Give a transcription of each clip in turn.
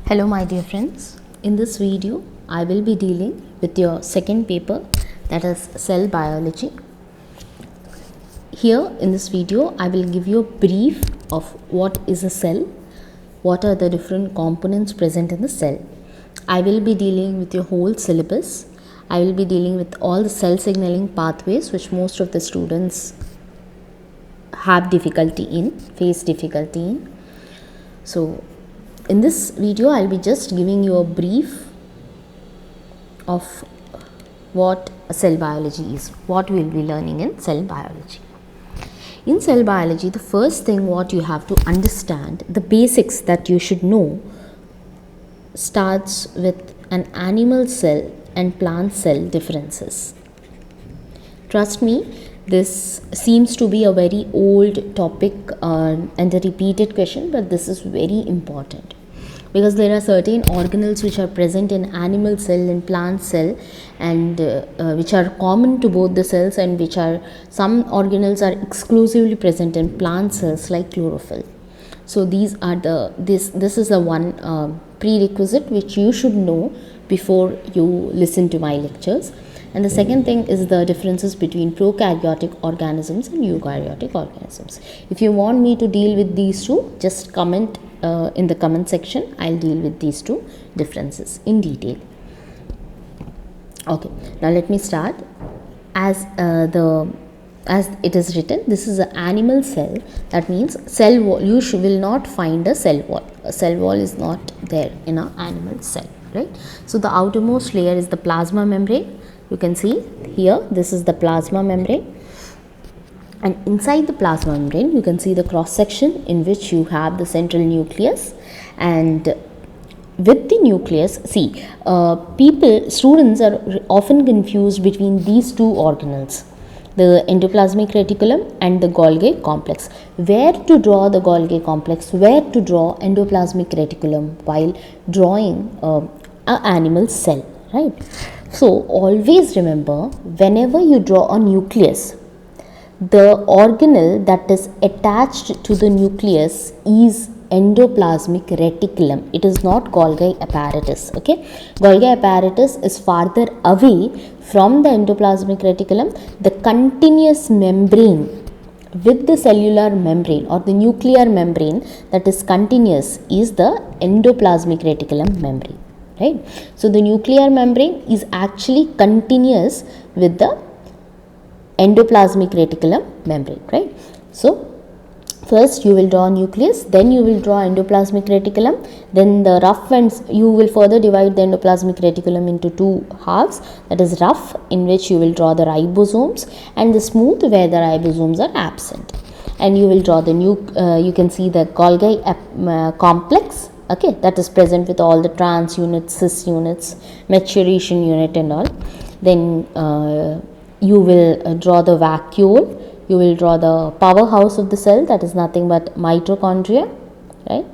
Hello my dear friends, in this video I will be dealing with your second paper, that is cell biology. Here in this video I will give you a brief of what is a cell, what are the different components present in the cell. I will be dealing with your whole syllabus. I will be dealing with all the cell signaling pathways which most of the students have difficulty in, face difficulty in. So in this video, I'll be just giving you a brief of what cell biology is, what we'll be learning in cell biology. In cell biology, the first thing what you have to understand, the basics that you should know, starts with an animal cell and plant cell differences. Trust me, this seems to be a very old topic and a repeated question, but this is very important. Because there are certain organelles which are present in animal cell and plant cell and which are common to both the cells, and which are some organelles are exclusively present in plant cells like chlorophyll. So these are this is the one prerequisite which you should know before you listen to my lectures. And the second thing is the differences between prokaryotic organisms and eukaryotic organisms. If you want me to deal with these two, just comment in the comment section. I'll deal with these two differences in detail. Okay, now let me start. As it is written, this is an animal cell. That means cell wall. You will not find a cell wall. A cell wall is not there in an animal cell, right? So the outermost layer is the plasma membrane. You can see here, this is the plasma membrane. And inside the plasma membrane, you can see the cross section in which you have the central nucleus. And with the nucleus, students are often confused between these two organelles, the endoplasmic reticulum and the Golgi complex. Where to draw the Golgi complex, where to draw endoplasmic reticulum while drawing an animal cell, right? So always remember, whenever you draw a nucleus, the organelle that is attached to the nucleus is endoplasmic reticulum. It is not Golgi apparatus. Okay, Golgi apparatus is farther away from the endoplasmic reticulum. The continuous membrane with the cellular membrane or the nuclear membrane that is continuous is the endoplasmic reticulum membrane, right? So the nuclear membrane is actually continuous with the endoplasmic reticulum membrane, right? So first you will draw nucleus, then you will draw endoplasmic reticulum, then the rough ends, you will further divide the endoplasmic reticulum into two halves, that is rough, in which you will draw the ribosomes, and the smooth, where the ribosomes are absent. And you will draw the you can see the Golgi complex, okay, that is present with all the trans units, cis units, maturation unit and all. Then you will draw the vacuole, you will draw the powerhouse of the cell, that is nothing but mitochondria, right?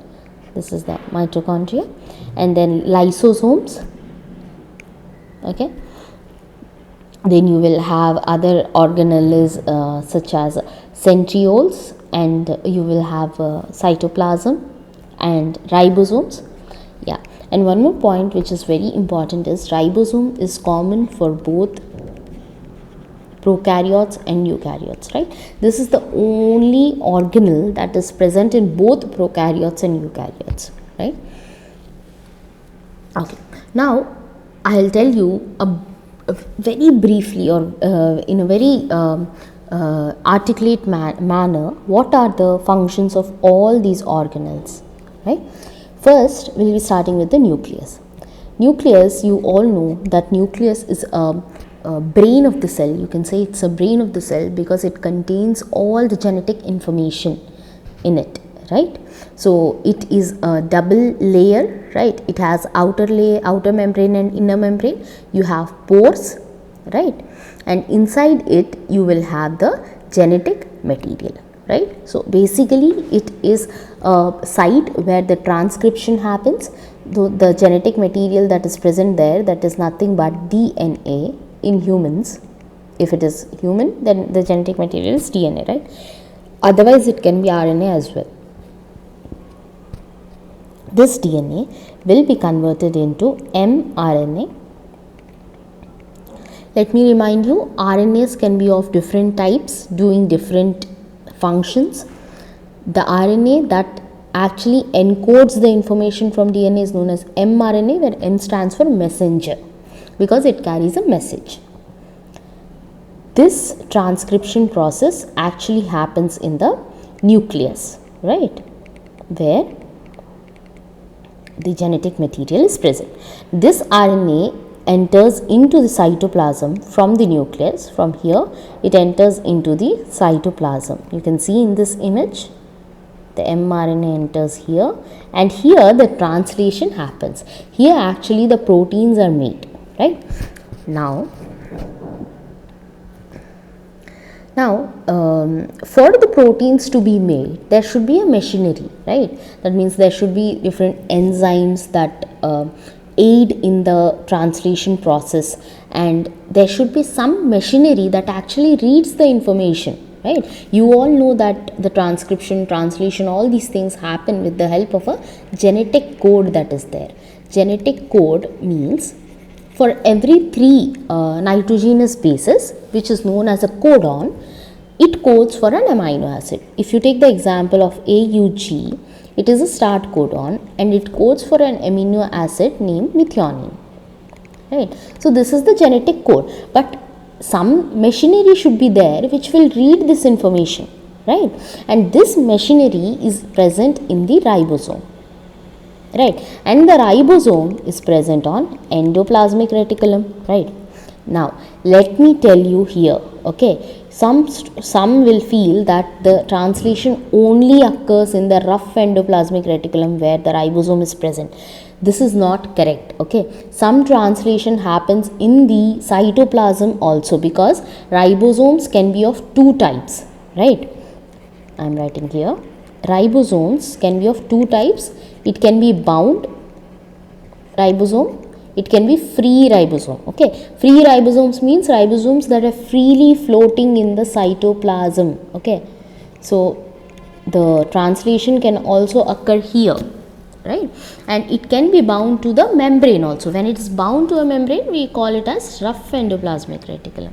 This is the mitochondria. And then lysosomes, okay. Then you will have other organelles such as centrioles, and you will have cytoplasm and ribosomes. Yeah, and one more point which is very important is ribosome is common for both prokaryotes and eukaryotes, right? This is the only organelle that is present in both prokaryotes and eukaryotes, right? Okay, now I'll tell you very briefly or in a very articulate manner what are the functions of all these organelles, right? First, we'll be starting with the nucleus. Nucleus, you all know that nucleus is a brain of the cell. You can say it's a brain of the cell because it contains all the genetic information in it, right? So it is a double layer, right? It has outer layer, outer membrane and inner membrane. You have pores, right? And inside it you will have the genetic material, right? So basically it is a site where the transcription happens. The genetic material that is present there, that is nothing but DNA. In humans, if it is human, then the genetic material is DNA, right? Otherwise it can be RNA as well. this DNA will be converted into mRNA. Let me remind you, RNAs can be of different types doing different functions. The RNA that actually encodes the information from DNA is known as mRNA, where M stands for messenger because it carries a message. This transcription process actually happens in the nucleus, right, where the genetic material is present. This RNA enters into the cytoplasm from the nucleus. From here it enters into the cytoplasm. You can see in this image the mRNA enters here, and here the translation happens. Here actually the proteins are made, right? Now for the proteins to be made, there should be a machinery, right? That means there should be different enzymes that aid in the translation process, and there should be some machinery that actually reads the information, right? You all know that the transcription, translation, all these things happen with the help of a genetic code that is there. Genetic code means for every 3 nitrogenous bases, which is known as a codon, it codes for an amino acid. If you take the example of AUG, it is a start codon and it codes for an amino acid named methionine, right? So this is the genetic code, but some machinery should be there which will read this information, right? And this machinery is present in the ribosome, right? And the ribosome is present on endoplasmic reticulum, right? Now let me tell you here, okay, some will feel that the translation only occurs in the rough endoplasmic reticulum where the ribosome is present. This is not correct, okay. Some translation happens in the cytoplasm also, because ribosomes can be of 2 types, right? I am writing here, ribosomes can be of 2 types. It can be bound ribosome, it can be free ribosome, okay. Free ribosomes means ribosomes that are freely floating in the cytoplasm, okay. So the translation can also occur here, right? And it can be bound to the membrane also. When it is bound to a membrane, we call it as rough endoplasmic reticulum,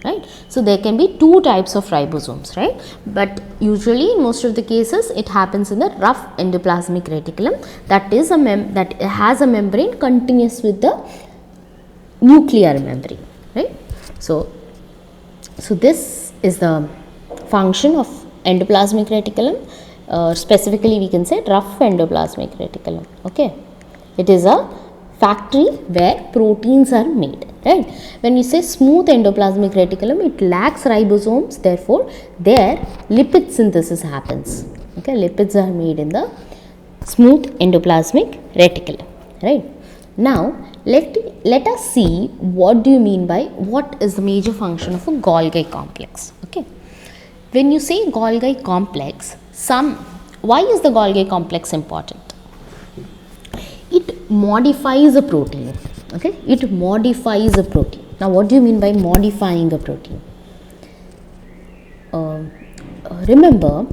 right? So there can be 2 types of ribosomes, right? But usually in most of the cases it happens in the rough endoplasmic reticulum, that is that has a membrane continuous with the nuclear membrane, right? So this is the function of endoplasmic reticulum. Specifically we can say rough endoplasmic reticulum, okay. It is a factory where proteins are made, right? When we say smooth endoplasmic reticulum, it lacks ribosomes, therefore there lipid synthesis happens, okay. Lipids are made in the smooth endoplasmic reticulum, right? Now let us see what do you mean by what is the major function of a Golgi complex, okay. When you say Golgi complex, why is the Golgi complex important? It modifies a protein, okay. It modifies a protein. Now what do you mean by modifying a protein? Remember,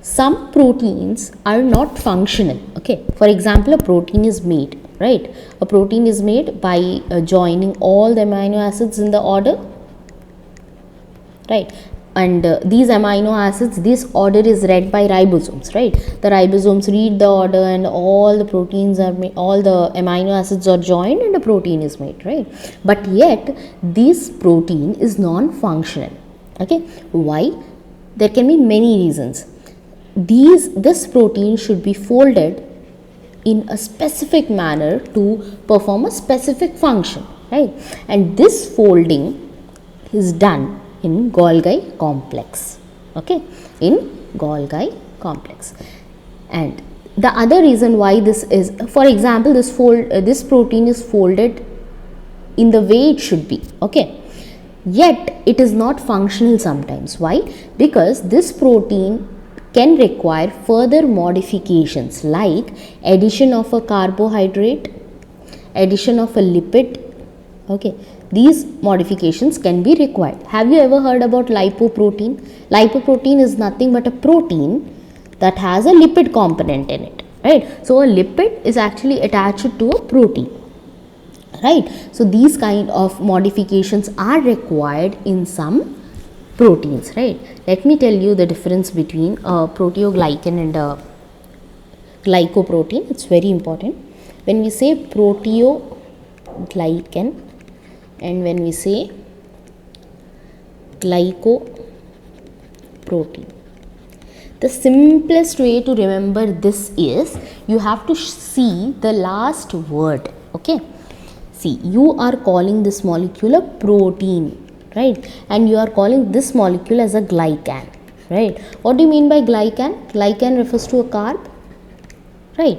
some proteins are not functional, okay. For example, a protein is made, right? A protein is made by joining all the amino acids in the order, right? And these amino acids, this order is read by ribosomes, right? The ribosomes read the order and all the proteins are made, all the amino acids are joined and a protein is made, right? But yet this protein is non-functional, okay. Why? There can be many reasons. This protein should be folded in a specific manner to perform a specific function, right? And this folding is done in Golgi complex, okay, in Golgi complex. And the other reason why this is, for example, this protein is folded in the way it should be, okay, yet it is not functional sometimes. Why? Because this protein can require further modifications like addition of a carbohydrate, addition of a lipid, okay. These modifications can be required. Have you ever heard about lipoprotein? Lipoprotein is nothing but a protein that has a lipid component in it, right? So a lipid is actually attached to a protein, right? So these kind of modifications are required in some proteins, right? Let me tell you the difference between a proteoglycan and a glycoprotein. It's very important. When we say proteoglycan and when we say glycoprotein, the simplest way to remember this is you have to see the last word, okay? See, you are calling this molecule a protein, right? And you are calling this molecule as a glycan, right? What do you mean by glycan? Glycan refers to a carb, right?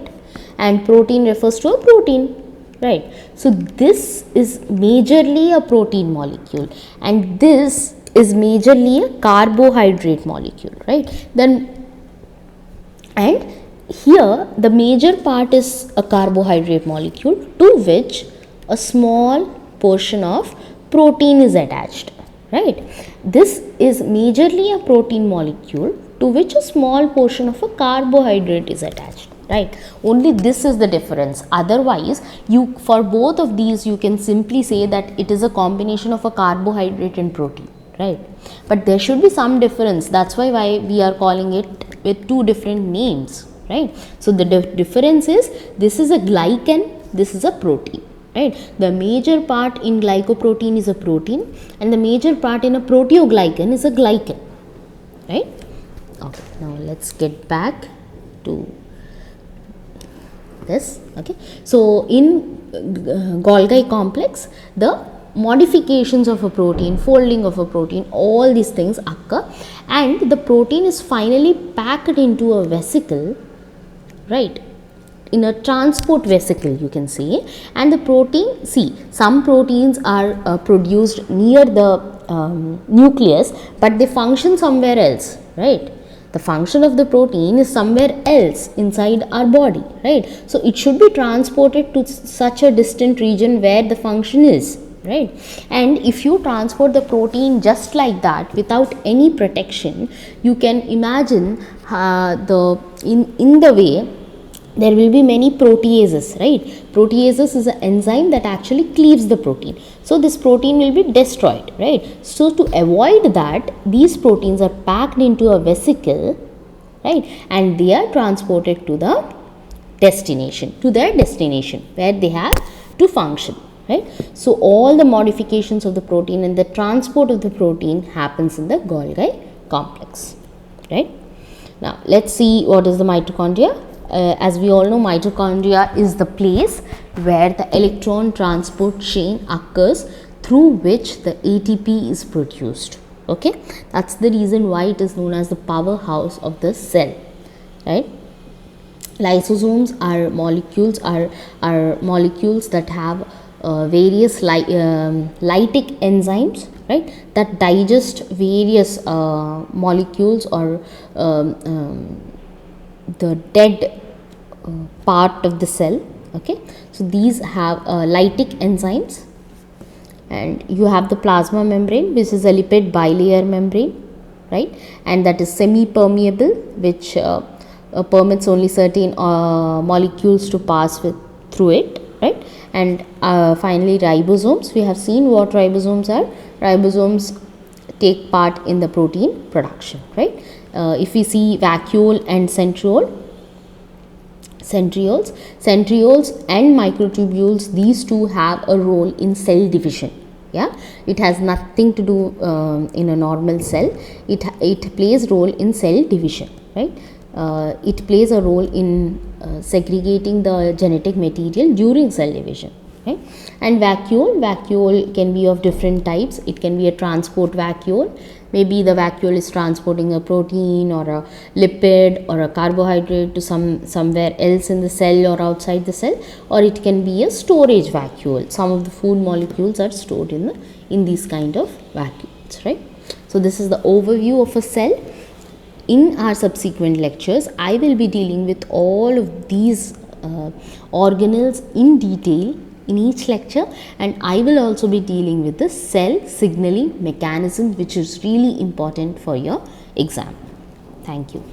And protein refers to a protein, right? So this is majorly a protein molecule and this is majorly a carbohydrate molecule, right? Then, and here the major part is a carbohydrate molecule to which a small portion of protein is attached, right? This is majorly a protein molecule to which a small portion of a carbohydrate is attached, right? Only this is the difference. Otherwise, you, for both of these, you can simply say that it is a combination of a carbohydrate and protein, right? But there should be some difference. That's why we are calling it with two different names, right? So the difference is, this is a glycan, this is a protein, right? The major part in glycoprotein is a protein and the major part in a proteoglycan is a glycan, right? Okay, now let's get back to this, okay? So in Golgi complex, the modifications of a protein, folding of a protein, all these things occur and the protein is finally packed into a vesicle, right? In a transport vesicle, you can say. And the protein, see, some proteins are produced near the nucleus, but they function somewhere else, right? The function of the protein is somewhere else inside our body, right? So it should be transported to such a distant region where the function is, right? And if you transport the protein just like that without any protection, you can imagine in the way there will be many proteases, right? Proteases is an enzyme that actually cleaves the protein. So this protein will be destroyed, right? So to avoid that, these proteins are packed into a vesicle, right? And they are transported to the destination, to their destination where they have to function, right? So all the modifications of the protein and the transport of the protein happens in the Golgi complex, right? Now let's see what is the mitochondria. As we all know, mitochondria is the place where the electron transport chain occurs through which the ATP is produced, okay? That's the reason why it is known as the powerhouse of the cell, right? Lysosomes are molecules that have various lytic enzymes, right, that digest various molecules or the dead part of the cell, okay? So these have lytic enzymes. And you have the plasma membrane, which is a lipid bilayer membrane, right? And that is semi-permeable, which permits only certain molecules to pass through it, right? And finally ribosomes. We have seen what ribosomes are. Ribosomes take part in the protein production, right? If we see vacuole and centrioles and microtubules, these two have a role in cell division. Yeah, it has nothing to do in a normal cell. It plays role in cell division, right? It plays a role in segregating the genetic material during cell division, right? And vacuole can be of different types. It can be a transport vacuole. Maybe the vacuole is transporting a protein or a lipid or a carbohydrate to somewhere else in the cell or outside the cell, or it can be a storage vacuole. Some of the food molecules are stored in these kind of vacuoles, right? So this is the overview of a cell. In our subsequent lectures, I will be dealing with all of these organelles in detail in each lecture, and I will also be dealing with the cell signaling mechanism, which is really important for your exam. Thank you.